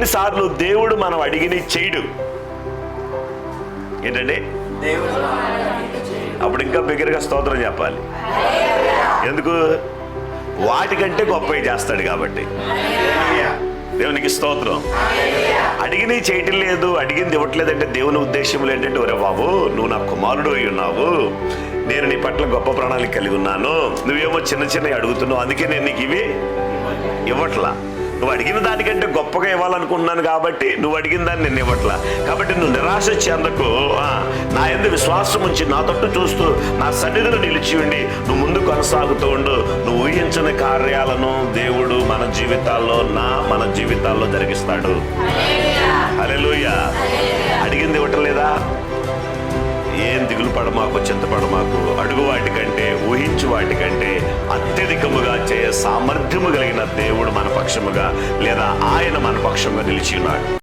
కొన్నిసార్లు దేవుడు మనం అడిగిని చేయడు. ఏంటండి? అప్పుడు ఇంకా బిగ్గరగా స్తోత్రం చెప్పాలి. ఎందుకు? వాటికంటే గొప్పవి చేస్తాడు కాబట్టి. దేవునికి స్తోత్రం. అడిగిని చేయటం లేదు, అడిగింది ఇవ్వట్లేదంటే దేవుని ఉద్దేశం ఏంటంటే, ఒరే బాబు, నువ్వు నా కుమారుడు అయి ఉన్నావు, నేను నీ పట్ల గొప్ప ప్రణాళిక కలిగి ఉన్నాను, నువ్వేమో చిన్న చిన్నవి అడుగుతున్నావు, అందుకే నేను నీకు ఇవి ఇవ్వట్లా. నువ్వు అడిగిన దానికంటే గొప్పగా ఇవ్వాలనుకుంటున్నాను కాబట్టి నువ్వు అడిగిన దాన్ని నేను ఇవ్వట్లా. కాబట్టి నువ్వు నిరాశ చెందకు, నా యందు విశ్వాసం ఉంచి నా తట్టు చూస్తూ నా సన్నిధిలో నిలిచి ఉండి నువ్వు ముందు కొనసాగుతూ ఉండు. నువ్వు ఊహించని కార్యాలను దేవుడు మన జీవితాల్లో జరిగిస్తాడు. హల్లెలూయా. అడిగింది ఇవ్వటం లేదా? ఏం దిగులు పడమాకు, చింతపడమాకు. అడుగు వాటికంటే, ఊహించు వాటికంటే అత్యధికముగా చేయ సామర్థ్యము కలిగిన దేవుడు మన పక్షముగా, లేదా ఆయన మన పక్షముగా నిలిచి ఉన్నాడు.